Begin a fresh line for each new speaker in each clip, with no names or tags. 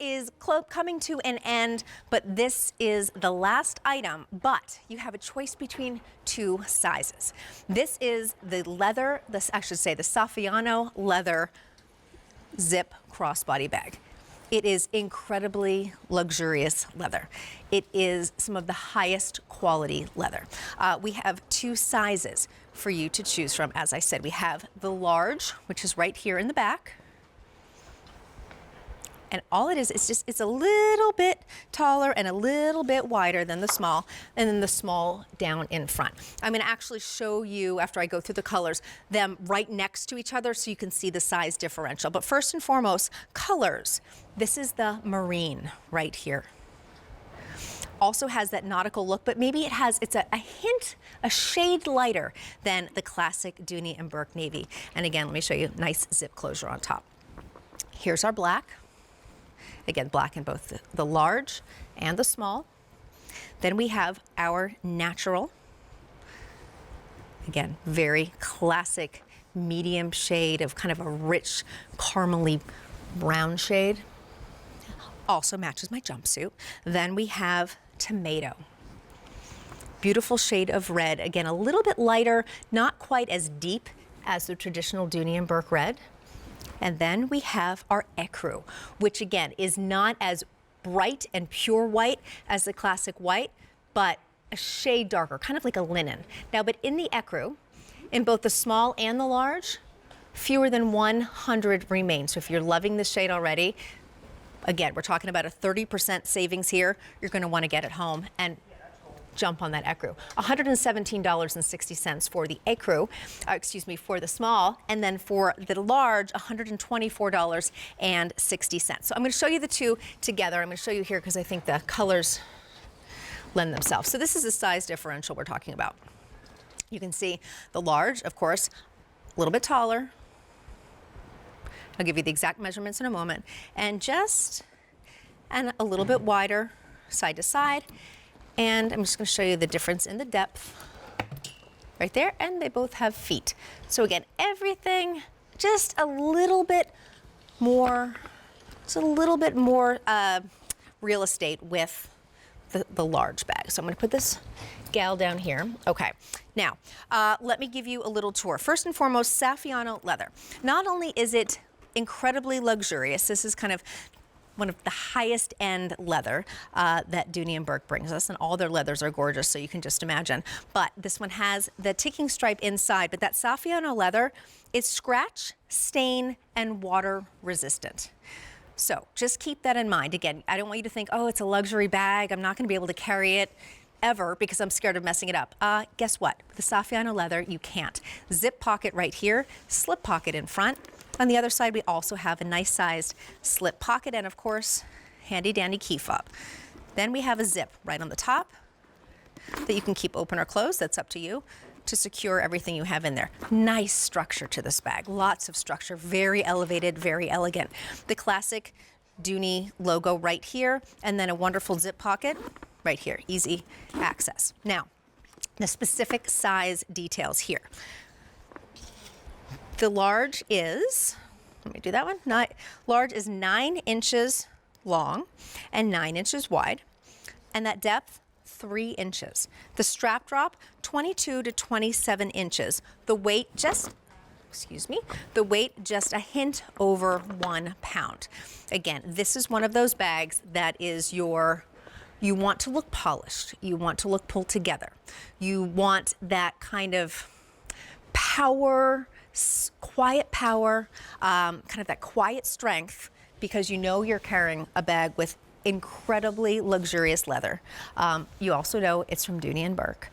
is coming to an end, but this is the last item, but you have a choice between two sizes. This is the leather, I should say the Saffiano leather zip crossbody bag. It is incredibly luxurious leather. It is some of the highest quality leather. We have two sizes for you to choose from. As I said, we have the large, which is right here in the back. And all it is it's a little bit taller and a little bit wider than the small, and then the small down in front. I'm gonna actually show you, after I go through the colors, them right next to each other so you can see the size differential. But first and foremost, colors. This is the marine right here. Also has that nautical look, but maybe it's a hint, a shade lighter than the classic Dooney and Bourke navy. And again, let me show you, nice zip closure on top. Here's our black. Again, black in both the large and the small. Then we have our natural. Again, very classic medium shade of kind of a rich caramely brown shade. Also matches my jumpsuit. Then we have tomato. Beautiful shade of red. Again, a little bit lighter, not quite as deep as the traditional Dooney and Bourke red. And then we have our Ecru, which again is not as bright and pure white as the classic white, but a shade darker, kind of like a linen. Now, but in the Ecru, in both the small and the large, fewer than 100 remain. So if you're loving this shade already, again, we're talking about a 30% savings here. You're gonna wanna get it home and jump on that Ecru. $117.60 for the Ecru, for the small, and then for the large, $124.60. So I'm going to show you the two together. I'm going to show you here because I think the colors lend themselves. So this is the size differential we're talking about. You can see the large, of course, a little bit taller. I'll give you the exact measurements in a moment, and a little bit wider side to side. And I'm just going to show you the difference in the depth right there, and they both have feet. So again, everything just a little bit more, real estate with the large bag. So I'm going to put this gal down here. Okay, now let me give you a little tour. First and foremost, Saffiano leather. Not only is it incredibly luxurious, this is kind of one of the highest end leather that Dooney and Bourke brings us, and all their leathers are gorgeous, so you can just imagine. But this one has the ticking stripe inside, but that Saffiano leather is scratch, stain, and water resistant. So just keep that in mind. Again, I don't want you to think, oh, it's a luxury bag, I'm not gonna be able to carry it ever because I'm scared of messing it up. Guess what? With the Saffiano leather, you can't. Zip pocket right here, slip pocket in front. On the other side, we also have a nice sized slip pocket and, of course, handy dandy key fob. Then we have a zip right on the top that you can keep open or closed. That's up to you to secure everything you have in there. Nice structure to this bag. Lots of structure. Very elevated, very elegant. The classic Dooney logo right here, and then a wonderful zip pocket right here. Easy access. Now, the specific size details here. The large is, let me do that one. Large is 9 inches long and 9 inches wide, and that depth, 3 inches. The strap drop, 22 to 27 inches. The weight just a hint over 1 pound. Again, this is one of those bags that is you want to look polished. You want to look pulled together. You want that kind of power, quiet power, kind of that quiet strength, because you know you're carrying a bag with incredibly luxurious leather. You also know it's from Dooney and Bourke,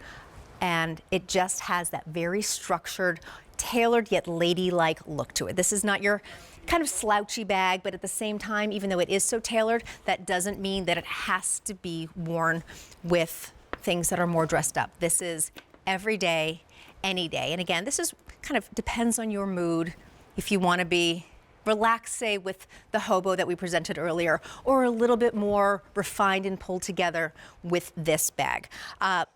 and it just has that very structured, tailored yet ladylike look to it. This is not your kind of slouchy bag, but at the same time, even though it is so tailored, that doesn't mean that it has to be worn with things that are more dressed up. This is every day, any day. And again, this is kind of depends on your mood. If you want to be relaxed, say with the hobo that we presented earlier, or a little bit more refined and pulled together with this bag.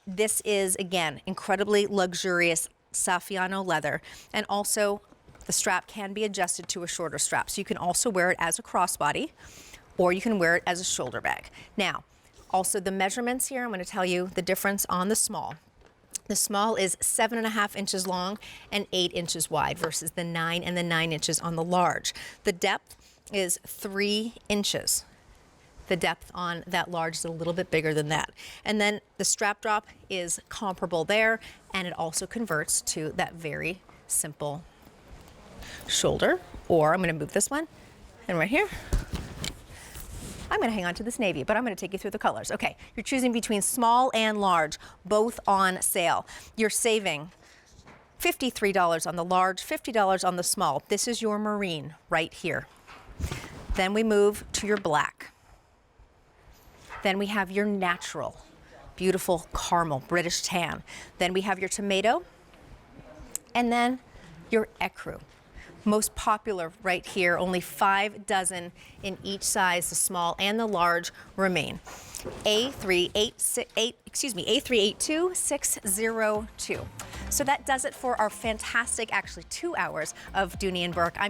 This is, again, incredibly luxurious Saffiano leather, and also the strap can be adjusted to a shorter strap. So you can also wear it as a crossbody, or you can wear it as a shoulder bag. Now, also the measurements here, I'm going to tell you the difference on the small. The small is 7.5 inches long and 8 inches wide versus the 9 and the 9 inches on the large. The depth is 3 inches. The depth on that large is a little bit bigger than that. And then the strap drop is comparable there, and it also converts to that very simple shoulder. Or I'm going to move this one, and right here, I'm going to hang on to this navy, but I'm going to take you through the colors. Okay, you're choosing between small and large, both on sale. You're saving $53 on the large, $50 on the small. This is your marine right here. Then we move to your black. Then we have your natural, beautiful caramel, British tan. Then we have your tomato, and then your ecru. Most popular right here, only 5 dozen in each size, the small and the large remain. A382602. So that does it for our fantastic, actually 2 hours of Dooney and Bourke. I'm